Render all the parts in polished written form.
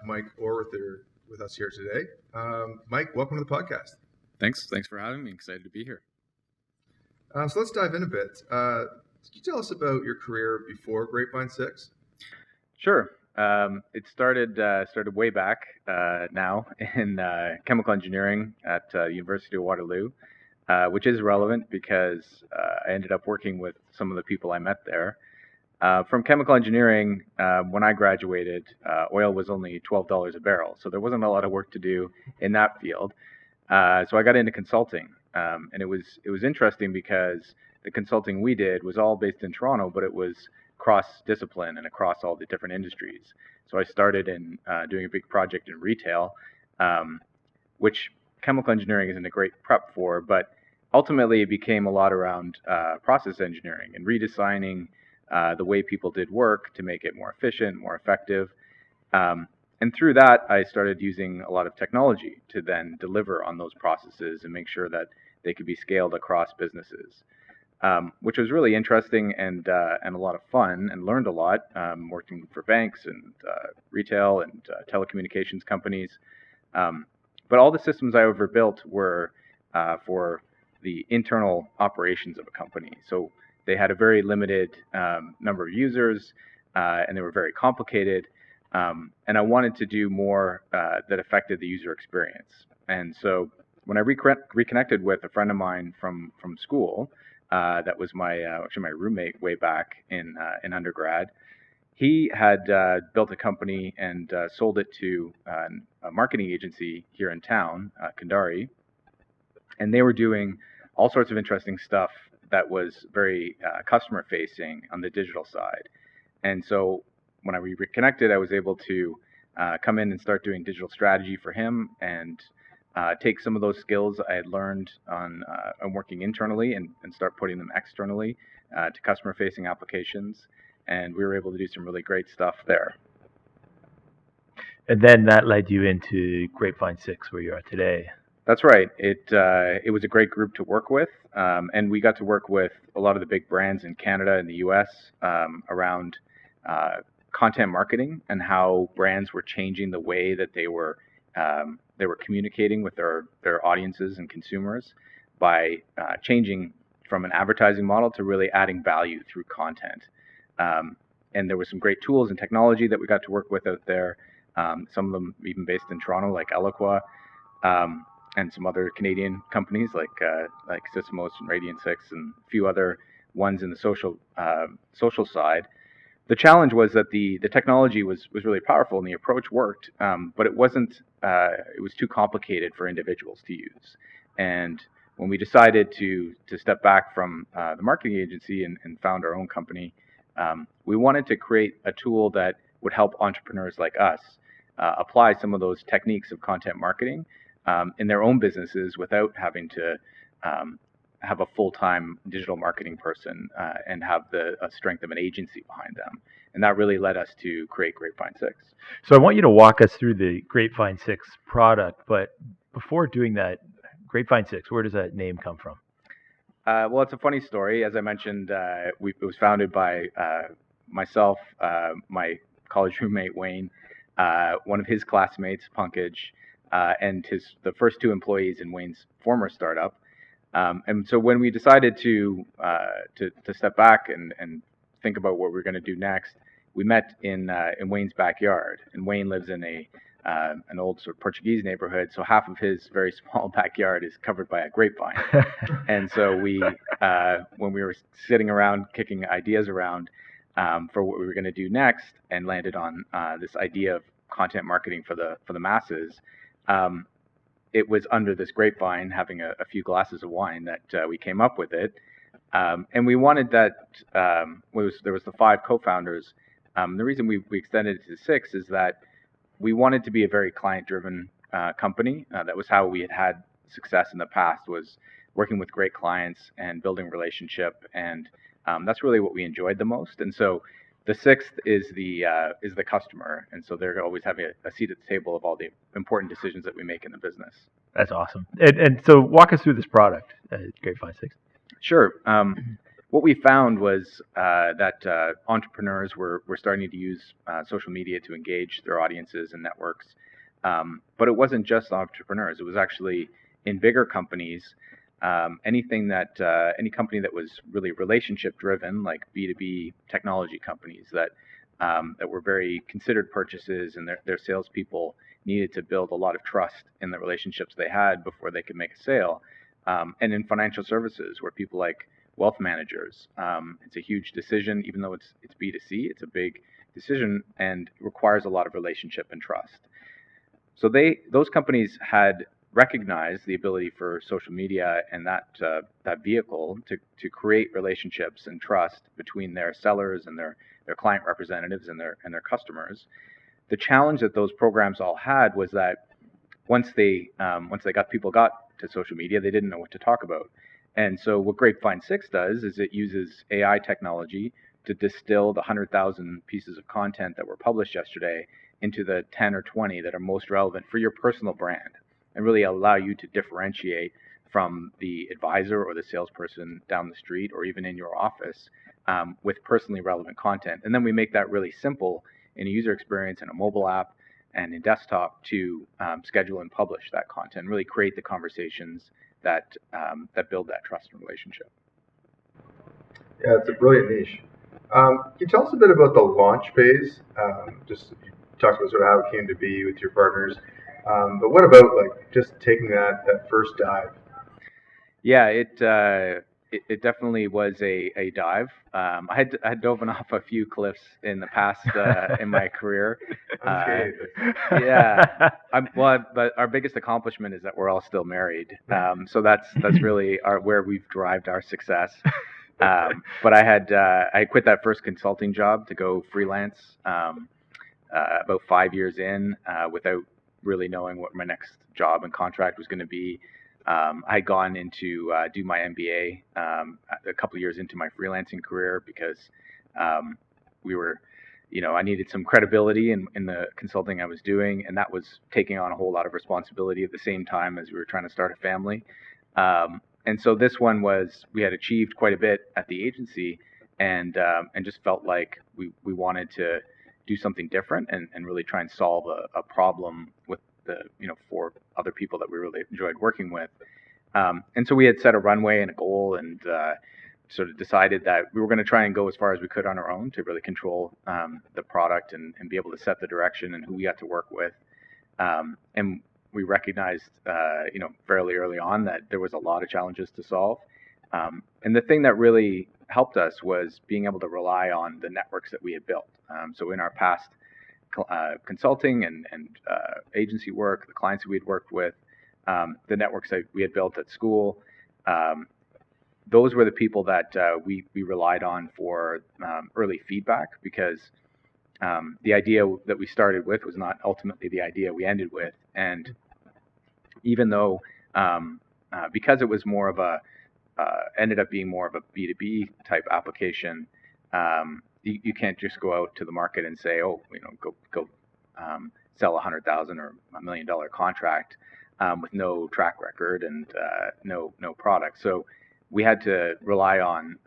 Mike Orr with us here today. Mike, welcome to the podcast. Thanks for having me. Excited to be here. So let's dive in a bit. Can you tell us about your career before Grapevine 6? Sure. It started way back now in chemical engineering at University of Waterloo, which is relevant because I ended up working with some of the people I met there. From chemical engineering, when I graduated, oil was only $12 a barrel, so there wasn't a lot of work to do in that field. So I got into consulting, and it was interesting because the consulting we did was all based in Toronto, but it was cross-discipline and across all the different industries. So I started in doing a big project in retail, which chemical engineering isn't a great prep for, but ultimately it became a lot around process engineering and redesigning the way people did work to make it more efficient, more effective. And through that, I started using a lot of technology to then deliver on those processes and make sure that they could be scaled across businesses, which was really interesting and a lot of fun, and learned a lot working for banks and retail and telecommunications companies. But all the systems I ever built were for the internal operations of a company. So they had a very limited number of users, and they were very complicated. And I wanted to do more that affected the user experience. And so when I reconnected with a friend of mine from school, that was actually my roommate way back in undergrad, he had built a company and sold it to a marketing agency here in town, Kandari, and they were doing all sorts of interesting stuff that was very customer facing on the digital side. And so when I reconnected, I was able to come in and start doing digital strategy for him and take some of those skills I had learned on working internally and start putting them externally to customer facing applications. And we were able to do some really great stuff there. And then that led you into Grapevine 6, where you are today. That's right. It was a great group to work with, and we got to work with a lot of the big brands in Canada and the U.S. Around content marketing and how brands were changing the way that they were communicating with their audiences and consumers by changing from an advertising model to really adding value through content. And there were some great tools and technology that we got to work with out there. Some of them even based in Toronto, like Eloqua. And some other Canadian companies like Sysmos and Radiant 6 and a few other ones in the social side. The challenge was that the technology was really powerful and the approach worked, but it wasn't. It was too complicated for individuals to use. And when we decided to step back from the marketing agency and found our own company, we wanted to create a tool that would help entrepreneurs like us apply some of those techniques of content marketing in their own businesses without having to have a full-time digital marketing person and have the strength of an agency behind them. And that really led us to create Grapevine 6. So I want you to walk us through the Grapevine 6 product, but before doing that, Grapevine 6, where does that name come from? Well, it's a funny story. As I mentioned, it was founded by myself, my college roommate Wayne, one of his classmates, Punkage, and the first two employees in Wayne's former startup. And so when we decided to step back and think about what we were going to do next, we met in Wayne's backyard. And Wayne lives in an old sort of Portuguese neighborhood, so half of his very small backyard is covered by a grapevine. And so when we were sitting around kicking ideas around for what we were going to do next, and landed on this idea of content marketing for the masses. It was under this grapevine, having a few glasses of wine, that we came up with it. And we wanted that, there was the 5 co-founders. The reason we extended it to 6 is that we wanted to be a very client-driven company. That was how we had success in the past, was working with great clients and building relationship. And that's really what we enjoyed the most. And so the 6th is the customer, and so they're always having a seat at the table of all the important decisions that we make in the business. That's awesome. And so walk us through this product, Grapevine 6. Sure. what we found was that entrepreneurs were starting to use social media to engage their audiences and networks. But it wasn't just entrepreneurs. It was actually in bigger companies. Any company that was really relationship driven, like B2B technology companies that were very considered purchases, and their salespeople needed to build a lot of trust in the relationships they had before they could make a sale. And in financial services, where people like wealth managers, it's a huge decision. Even though it's B2C, it's a big decision and requires a lot of relationship and trust. So those companies had recognized the ability for social media and that vehicle to create relationships and trust between their sellers and their client representatives and their customers. The challenge that those programs all had was that once people got to social media, they didn't know what to talk about. And so what Grapevine 6 does is it uses AI technology to distill the 100,000 pieces of content that were published yesterday into the 10 or 20 that are most relevant for your personal brand, and really allow you to differentiate from the advisor or the salesperson down the street or even in your office with personally relevant content. And then we make that really simple in a user experience in a mobile app and in desktop to schedule and publish that content and really create the conversations that build that trust and relationship. Yeah, it's a brilliant niche. Can you tell us a bit about the launch phase? Just you talked about sort of how it came to be with your partners, but what about like just taking that first dive? Yeah, it definitely was a dive. I had dove off a few cliffs in the past in my career. Yeah, but our biggest accomplishment is that we're all still married. So that's really where we've derived our success. But I quit that first consulting job to go freelance about 5 years in without really knowing what my next job and contract was going to be. I had gone into do my MBA a couple of years into my freelancing career because I needed some credibility in the consulting I was doing, and that was taking on a whole lot of responsibility at the same time as we were trying to start a family. And so this one we had achieved quite a bit at the agency, and just felt like we wanted to do something different and really try and solve a problem with for other people that we really enjoyed working with. And so we had set a runway and a goal, and sort of decided that we were going to try and go as far as we could on our own to really control the product and be able to set the direction and who we got to work with. And we recognized, fairly early on that there was a lot of challenges to solve. And the thing that really helped us was being able to rely on the networks that we had built. So in our past consulting and agency work, the clients that we had worked with, the networks that we had built at school, those were the people that we relied on for early feedback, because the idea that we started with was not ultimately the idea we ended with. And even though, because it was ended up being more of a B2B type application, you can't just go out to the market and say, go sell $100,000 or $1 million contract with no track record and no product. So we had to rely on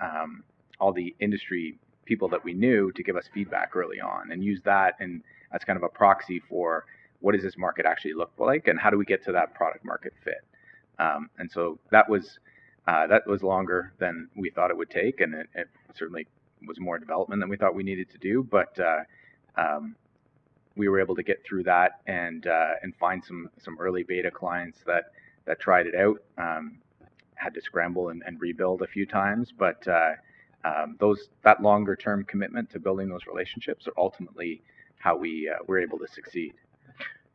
all the industry people that we knew to give us feedback early on, and use that and as kind of a proxy for what does this market actually look like and how do we get to that product market fit. And so that was longer than we thought it would take, and it certainly was more development than we thought we needed to do. But we were able to get through that and find some early beta clients that tried it out. Had to scramble and rebuild a few times, but that longer term commitment to building those relationships are ultimately how we were able to succeed.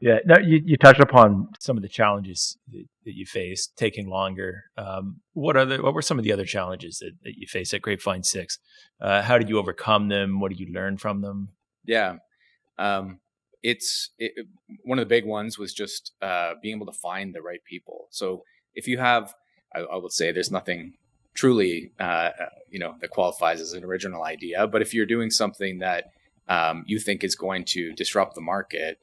Yeah. Now you touched upon some of the challenges that you faced, taking longer. What were some of the other challenges that you faced at Grapevine 6? How did you overcome them? What did you learn from them? Yeah. One of the big ones was just being able to find the right people. So if you have, I would say there's nothing truly, that qualifies as an original idea. But if you're doing something that you think is going to disrupt the market,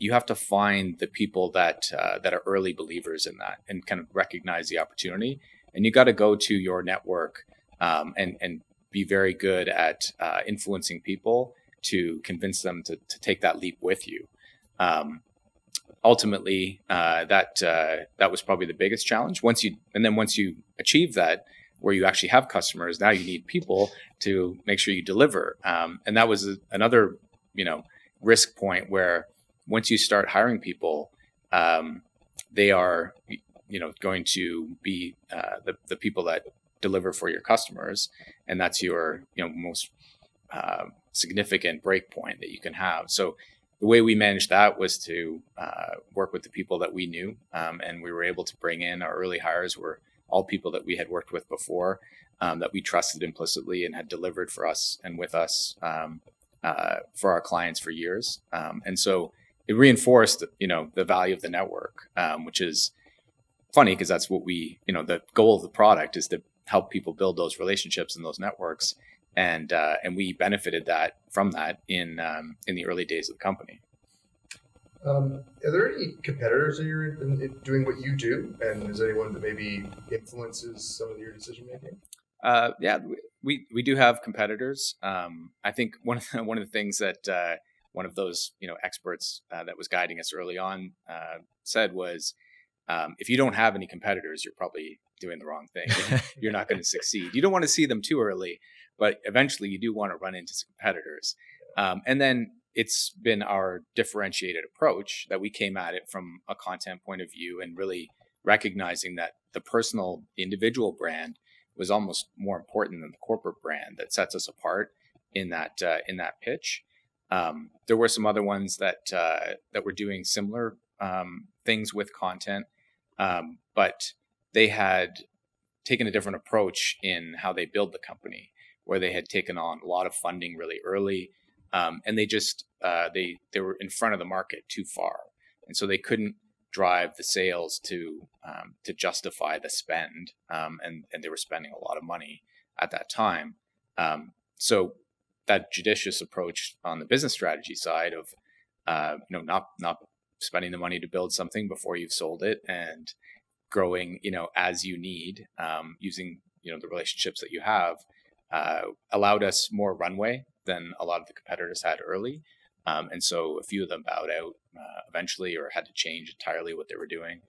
you have to find the people that are early believers in that and kind of recognize the opportunity. And you got to go to your network and be very good at influencing people to convince them to take that leap with you. Ultimately, that was probably the biggest challenge. Once you achieve that, where you actually have customers, now you need people to make sure you deliver. And that was another, risk point where once you start hiring people, they are, going to be the people that deliver for your customers, and that's your, most significant break point that you can have. So the way we managed that was to work with the people that we knew, and we were able to bring in our early hires were all people that we had worked with before, that we trusted implicitly and had delivered for us and with us for our clients for years. And so it reinforced, the value of the network, which is funny because that's what the goal of the product is to help people build those relationships and those networks. And we benefited from that in the early days of the company. Are there any competitors that you're in doing what you do, and is there anyone that maybe influences some of your decision making? Yeah, we do have competitors. I think one of the things that one of those experts that was guiding us early on said was, if you don't have any competitors, you're probably doing the wrong thing. You're not going to succeed. You don't want to see them too early, but eventually you do want to run into some competitors. And then it's been our differentiated approach that we came at it from a content point of view and really recognizing that the personal individual brand was almost more important than the corporate brand that sets us apart in that pitch. There were some other ones that were doing similar things with content, but they had taken a different approach in how they build the company, where they had taken on a lot of funding really early, and they just they were in front of the market too far, and so they couldn't drive the sales to justify the spend, and they were spending a lot of money at that time. So that judicious approach on the business strategy side of not spending the money to build something before you've sold it and growing as you need, using the relationships that you have, allowed us more runway than a lot of the competitors had early. And so a few of them bowed out eventually or had to change entirely what they were doing.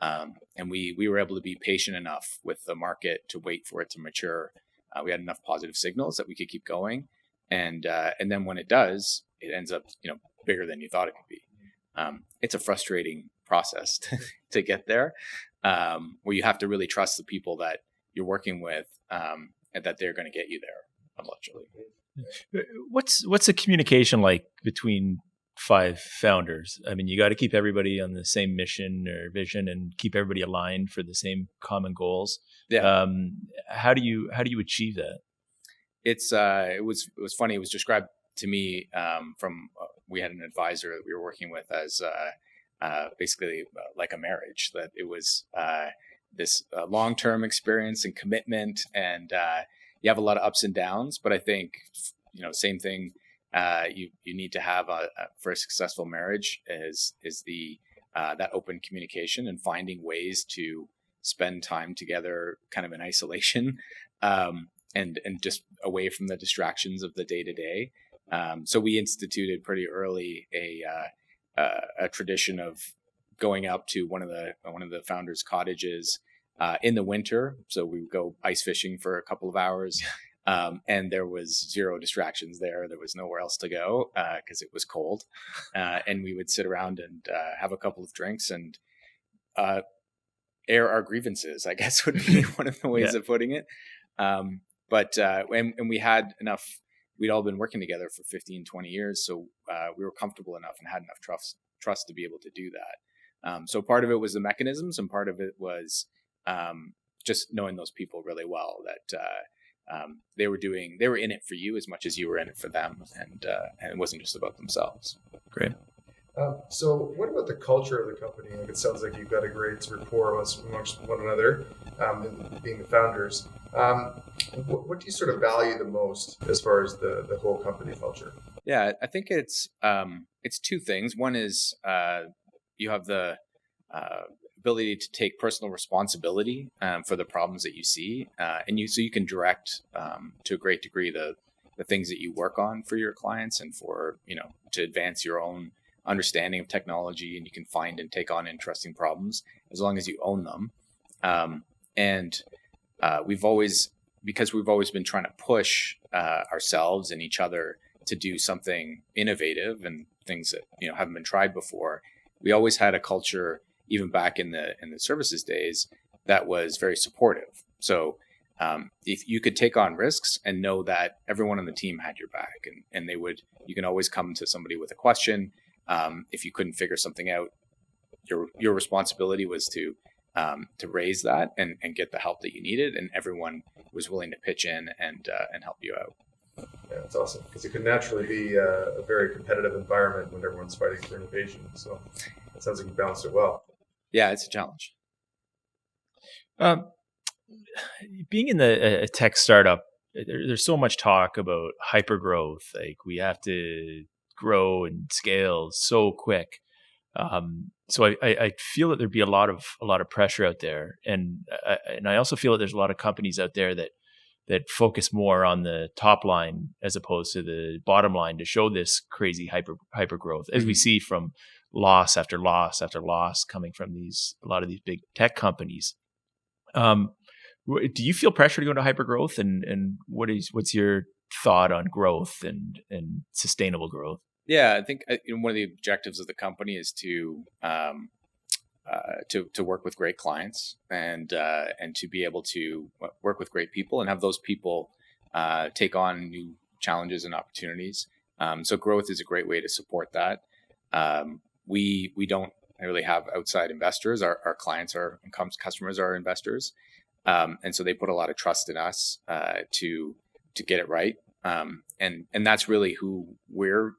And we were able to be patient enough with the market to wait for it to mature. We had enough positive signals that we could keep going. And then when it does, it ends up bigger than you thought it could be. It's a frustrating process to get there, where you have to really trust the people that you're working with, and that they're going to get you there eventually. What's the communication like between 5 founders? I mean, you got to keep everybody on the same mission or vision and keep everybody aligned for the same common goals. Yeah. How do you achieve that? It was funny. It was described to me from we had an advisor that we were working with as basically like a marriage, that it was this long-term experience and commitment, and you have a lot of ups and downs, but I think same thing you need to have for a successful marriage is the that open communication and finding ways to spend time together kind of in isolation, and just away from the distractions of the day-to-day. So we instituted pretty early a tradition of going up to one of the founders' cottages in the winter. So we would go ice fishing for a couple of hours, and there was zero distractions there. There was nowhere else to go because it was cold, and we would sit around and have a couple of drinks and air our grievances, I guess would be one of the ways of putting it. But we had enough. We'd all been working together for 15, 20 years. So we were comfortable enough and had enough trust to be able to do that. So part of it was the mechanisms, and part of it was just knowing those people really well, that they were in it for you as much as you were in it for them. And it wasn't just about themselves. Great. So what about the culture of the company? Like, it sounds like you've got a great rapport amongst one another, being the founders. What do you sort of value the most as far as the whole company culture? Yeah, I think it's two things. One is you have the ability to take personal responsibility for the problems that you see, so you can direct to a great degree the things that you work on for your clients, and for to advance your own understanding of technology, and you can find and take on interesting problems as long as you own them. And we've always been trying to push ourselves and each other to do something innovative and things that haven't been tried before. We always had a culture, even back in the services days, that was very supportive. So if you could take on risks and know that everyone on the team had your back, and you can always come to somebody with a question. If you couldn't figure something out, your responsibility was to raise that and get the help that you needed, and everyone was willing to pitch in and help you out. Yeah, that's awesome, because it could naturally be a very competitive environment when everyone's fighting for innovation. So it sounds like you balanced it well. Yeah, it's a challenge. Being in a tech startup, there's so much talk about hyper growth. Like, we have to grow and scale so quick. So I feel that there'd be a lot of pressure out there, and I also feel that there's a lot of companies out there that focus more on the top line as opposed to the bottom line to show this crazy hyper growth, as we see from loss after loss after loss coming from a lot of these big tech companies. Do you feel pressure to go into hyper growth, and what's your thought on growth and sustainable growth? Yeah, I think one of the objectives of the company is to work with great clients, and to be able to work with great people and have those people take on new challenges and opportunities. So growth is a great way to support that. We don't really have outside investors. Our clients customers are investors, and so they put a lot of trust in us to get it right. And that's really who we're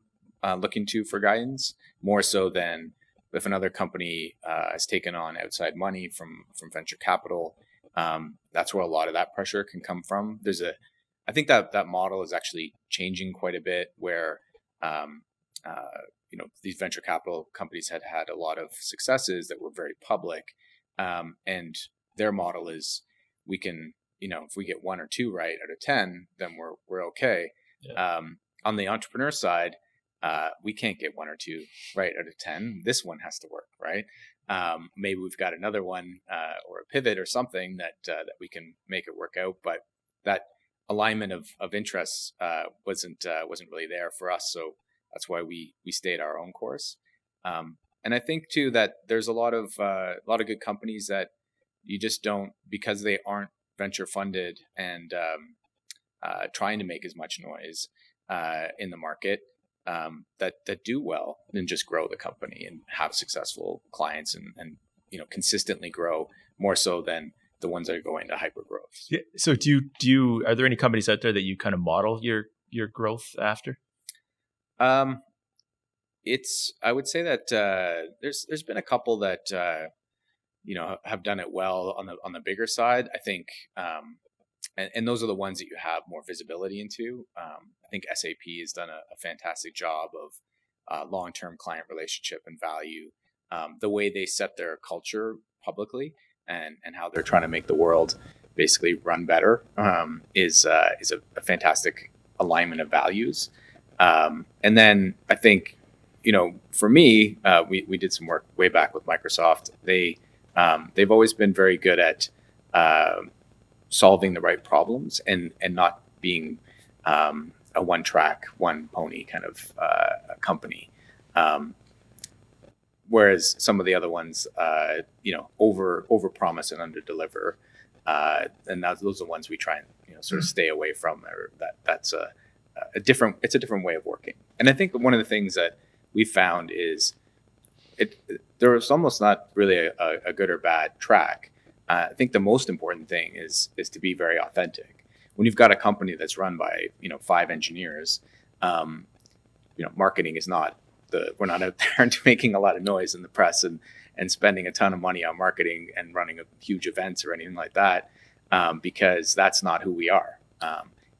looking to for guidance, more so than if another company has taken on outside money from venture capital. That's where a lot of that pressure can come from. I think that model is actually changing quite a bit, where these venture capital companies had a lot of successes that were very public, and their model is, we can, if we get 1 or 2 right out of 10, then we're okay. Yeah. On the entrepreneur side, we can't get 1 or 2 right out of 10. This one has to work, right? Maybe we've got another one or a pivot or something that we can make it work out, but that alignment of interests wasn't really there for us. So that's why we stayed our own course. And I think too that there's a lot of good companies that you just don't, because they aren't venture funded and trying to make as much noise in the market, that do well and just grow the company and have successful clients and consistently grow, more so than the ones that are going to hyper growth. Yeah. So are there any companies out there that you kind of model your growth after? I would say that there's been a couple that have done it well on the bigger side. I think, and those are the ones that you have more visibility into. I think SAP has done a fantastic job of long-term client relationship and value. The way they set their culture publicly and how they're trying to make the world basically run better is a fantastic alignment of values. And then I think, for me, we did some work way back with Microsoft. They've always been very good at solving the right problems and not being a one-track, one-pony kind of company. Whereas some of the other ones, over promise and under deliver, and those are the ones we try and sort of stay away from. Or that's a different way of working. And I think one of the things that we found is there was almost not really a good or bad track. I think the most important thing is to be very authentic. When you've got a company that's run by 5 engineers, marketing is not we're not out there making a lot of noise in the press and spending a ton of money on marketing and running huge events or anything like that, because that's not who we are.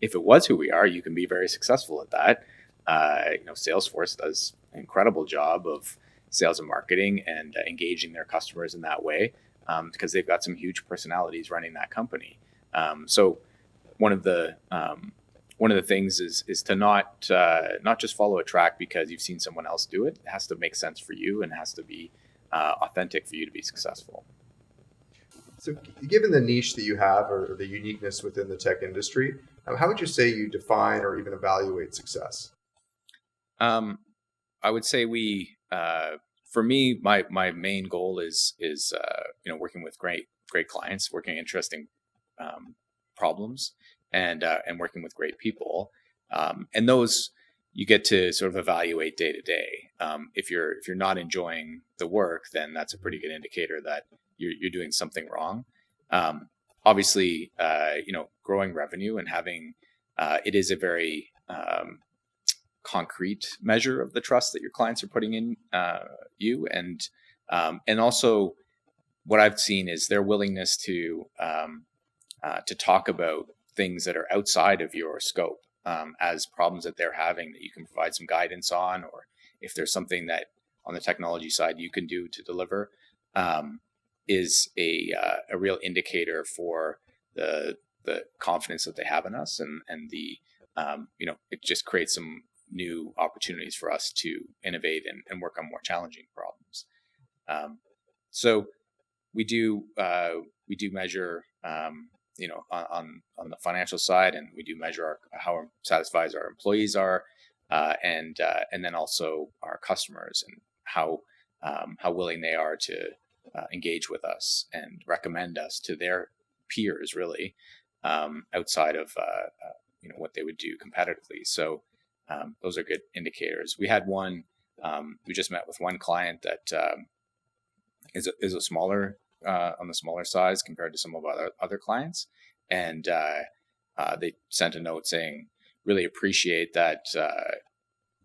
If it was who we are, you can be very successful at that. Salesforce does an incredible job of sales and marketing and engaging their customers in that way, because they've got some huge personalities running that company. So one of the things is to not just follow a track because you've seen someone else do it. It has to make sense for you and has to be authentic for you to be successful. So, given the niche that you have or the uniqueness within the tech industry, how would you say you define or even evaluate success? I would say for me, my main goal is working with great clients, working interesting problems, and working with great people, and those you get to sort of evaluate day to day. If you're not enjoying the work, then that's a pretty good indicator that you're doing something wrong. Obviously, growing revenue and having it is a very concrete measure of the trust that your clients are putting in you, and also what I've seen is their willingness to talk about things that are outside of your scope as problems that they're having that you can provide some guidance on, or if there's something that on the technology side you can do to deliver, is a real indicator for the confidence that they have in us, and the it just creates some new opportunities for us to innovate and work on more challenging problems. So we do measure on the financial side, and we do measure how satisfied our employees are, and then also our customers and how willing they are to engage with us and recommend us to their peers, really, outside of what they would do competitively. So those are good indicators. We had one. We just met with one client that is a smaller on the smaller size compared to some of our other clients, and they sent a note saying, really appreciate that.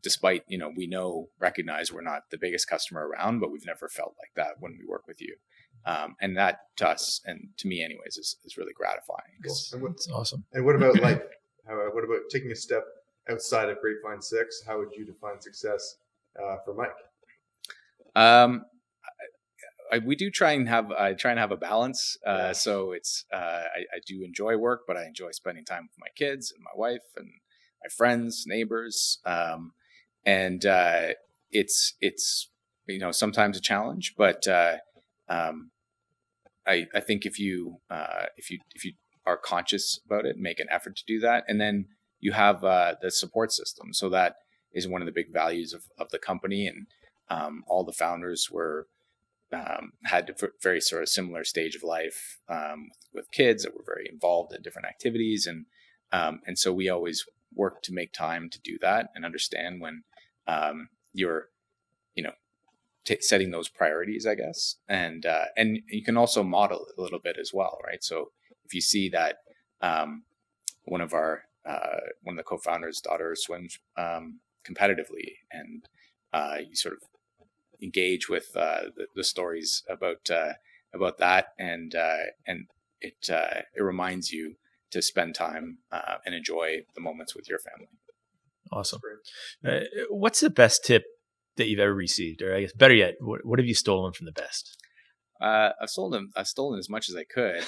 Despite we recognize we're not the biggest customer around, but we've never felt like that when we work with you, and that to us and to me, anyways, is really gratifying. Cool. That's awesome. And what about life? What about taking a step outside of Grapevine 6? How would you define success for Mike? We do try and have a balance. So it's I do enjoy work, but I enjoy spending time with my kids and my wife and my friends, neighbors, and it's sometimes a challenge, but I think if you are conscious about it, make an effort to do that, and then you have the support system. So that is one of the big values of the company, and all the founders had a very sort of similar stage of life with kids that were very involved in different activities, and so we always work to make time to do that and understand when you're setting those priorities, I guess, and you can also model a little bit as well, right? So if you see that one of the co-founders' daughter swims competitively, and you sort of engage with the stories about that, and it reminds you to spend time and enjoy the moments with your family. Awesome. What's the best tip that you've ever received, or I guess better yet, what have you stolen from the best? I've stolen as much as I could.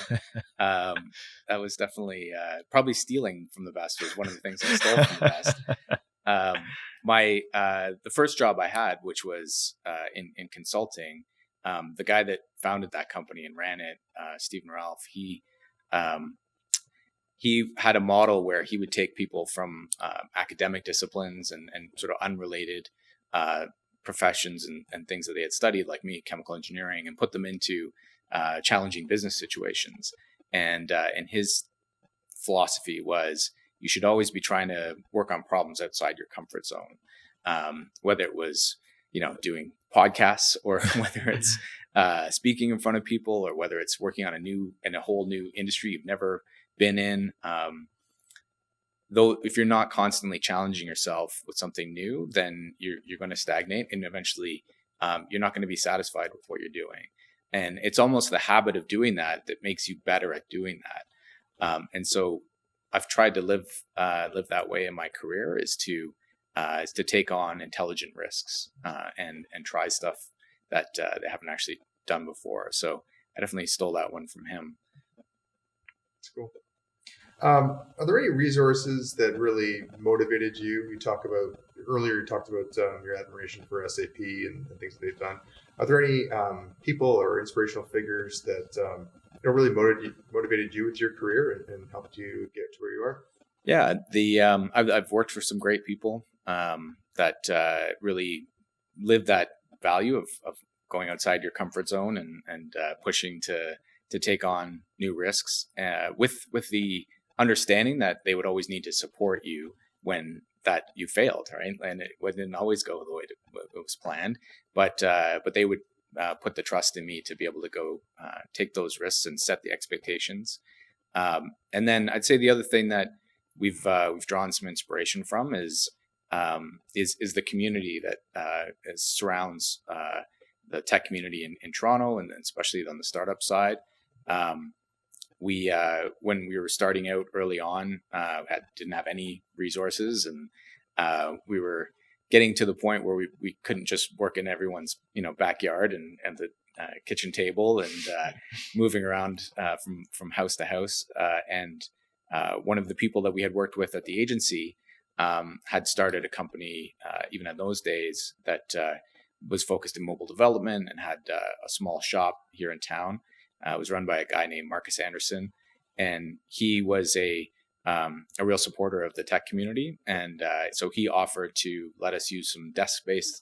That was definitely probably stealing from the best was one of the things I stole from the best. The first job I had, which was in consulting, the guy that founded that company and ran it, Stephen Ralph, he had a model where he would take people from academic disciplines and sort of unrelated professions and things that they had studied, like me, chemical engineering, and put them into challenging business situations. And his philosophy was you should always be trying to work on problems outside your comfort zone, whether it was doing podcasts, or whether it's speaking in front of people, or whether it's working on a whole new industry you've never been in. Though if you're not constantly challenging yourself with something new, then you're going to stagnate, and eventually you're not going to be satisfied with what you're doing. And it's almost the habit of doing that makes you better at doing that. And so I've tried to live that way in my career, is to is to take on intelligent risks and try stuff that they haven't actually done before. So I definitely stole that one from him. That's cool. Are there any resources that really motivated you? You talked about your admiration for SAP and things that they've done. Are there any people or inspirational figures that really motivated you with your career and helped you get to where you are? Yeah, I've worked for some great people that really live that value of going outside your comfort zone and pushing to take on new risks with the understanding that they would always need to support you when that you failed, right? And it didn't always go the way it was planned, but they would put the trust in me to be able to go take those risks and set the expectations. And then I'd say the other thing that we've drawn some inspiration from is the community that surrounds the tech community in Toronto, and especially on the startup side. We when we were starting out early on, didn't have any resources, and we were getting to the point where we couldn't just work in everyone's backyard and the kitchen table and moving around from house to house. And one of the people that we had worked with at the agency had started a company even in those days that was focused in mobile development and had a small shop here in town. It was run by a guy named Marcus Anderson, and he was a real supporter of the tech community. And so he offered to let us use some desk space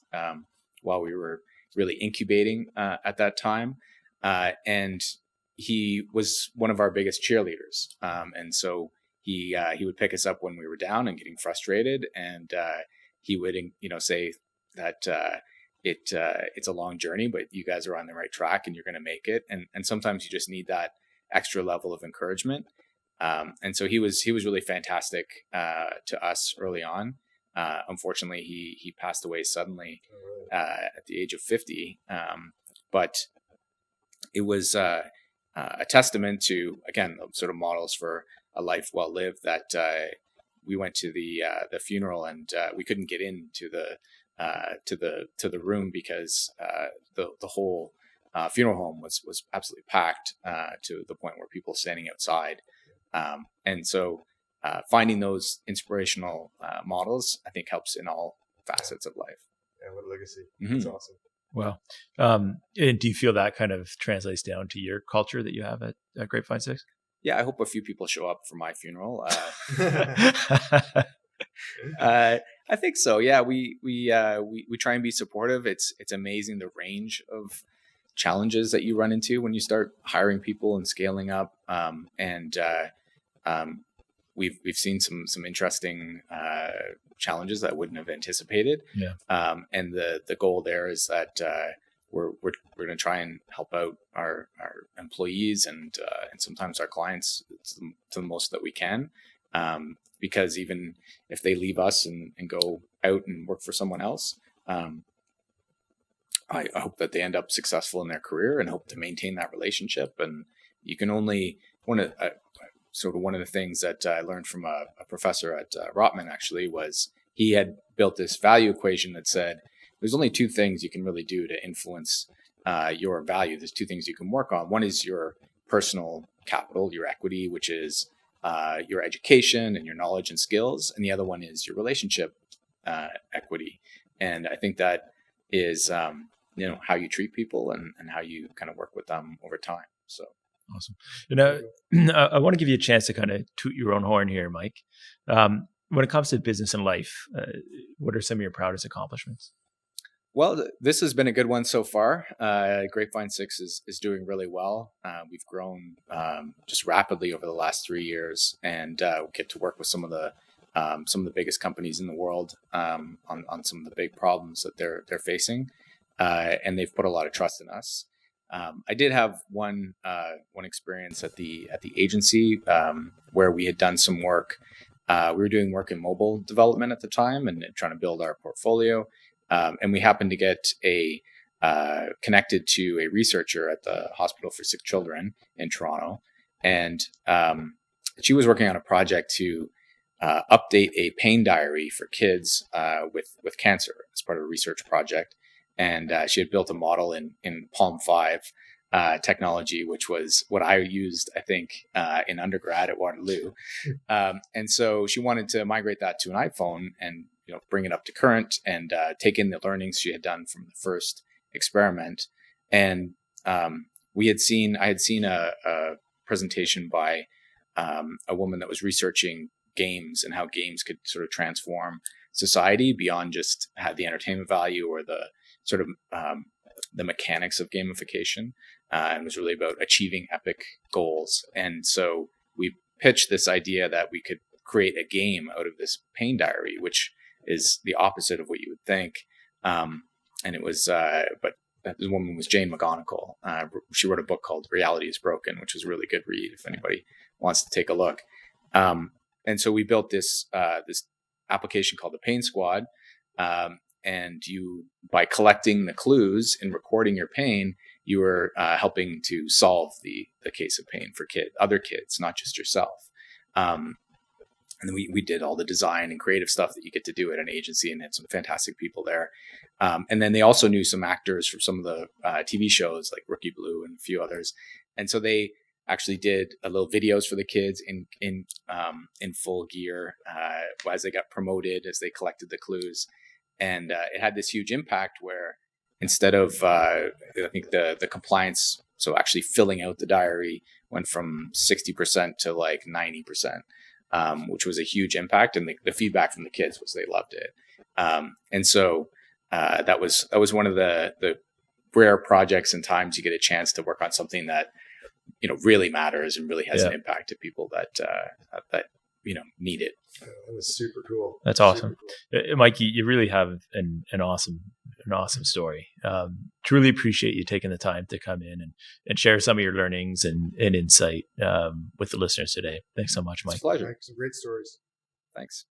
while we were really incubating at that time. And he was one of our biggest cheerleaders. And so he would pick us up when we were down and getting frustrated, and he would say that it's a long journey, but you guys are on the right track and you're going to make it. And sometimes you just need that extra level of encouragement. And so he was really fantastic to us early on. Unfortunately, he passed away suddenly at the age of 50. But it was a testament to, again, sort of models for a life well lived, that we went to the funeral and we couldn't get into the room because the whole funeral home was absolutely packed to the point where people standing outside. And so finding those inspirational models, I think, helps in all facets of life. Yeah, what a legacy. Mm-hmm. That's awesome. Wow. And do you feel that kind of translates down to your culture that you have at Grapevine 6? Yeah, I hope a few people show up for my funeral. I think so. Yeah, we try and be supportive. It's amazing the range of challenges that you run into when you start hiring people and scaling up. We've seen some interesting challenges that I wouldn't have anticipated. Yeah. And the goal there is that we're going to try and help out our employees and sometimes our clients to the most that we can. Because even if they leave us and go out and work for someone else, I hope that they end up successful in their career and hope to maintain that relationship. And you can only one of the things that I learned from a professor at Rotman actually was he had built this value equation that said there's only two things you can really do to influence your value. There's two things you can work on. One is your personal capital, your equity, which is your education and your knowledge and skills, and the other one is your relationship equity. And I think that is how you treat people and how you kind of work with them over time. So awesome. I want to give you a chance to kind of toot your own horn here, Mike. When it comes to business and life, what are some of your proudest accomplishments? Well, this has been a good one so far. Grapevine 6 is doing really well. We've grown just rapidly over the last 3 years, and we get to work with some of the biggest companies in the world on some of the big problems that they're facing, and they've put a lot of trust in us. I did have one experience at the agency where we had done some work. We were doing work in mobile development at the time and trying to build our portfolio. And we happened to get connected to a researcher at the Hospital for Sick Children in Toronto. And she was working on a project to update a pain diary for kids with cancer as part of a research project. And she had built a model in Palm 5 technology, which was what I used, I think, in undergrad at Waterloo. And so she wanted to migrate that to an iPhone and bring it up to current and take in the learnings she had done from the first experiment. And I had seen a presentation by a woman that was researching games and how games could sort of transform society beyond just the entertainment value or the sort of the mechanics of gamification, and was really about achieving epic goals. And so we pitched this idea that we could create a game out of this pain diary, which is the opposite of what you would think. And it was, but the woman was Jane McGonigal. She wrote a book called Reality is Broken, which was a really good read if anybody wants to take a look. And so we built this application called the Pain Squad. And you, by collecting the clues and recording your pain, you were helping to solve the case of pain for other kids, not just yourself. And then we did all the design and creative stuff that you get to do at an agency, and had some fantastic people there. And then they also knew some actors from some of the TV shows like Rookie Blue and a few others. And so they actually did a little videos for the kids in full gear as they got promoted, as they collected the clues. And it had this huge impact where instead of, I think the compliance, so actually filling out the diary, went from 60% to like 90%, which was a huge impact. And the feedback from the kids was they loved it. And so that was one of the rare projects and times you get a chance to work on something that really matters and really has an impact to people that need it. That was super cool. That's awesome. Cool. Mike, you really have an awesome story. Truly appreciate you taking the time to come in and share some of your learnings and insight with the listeners today. Thanks so much, Mike. It's a pleasure. Some great stories. Thanks.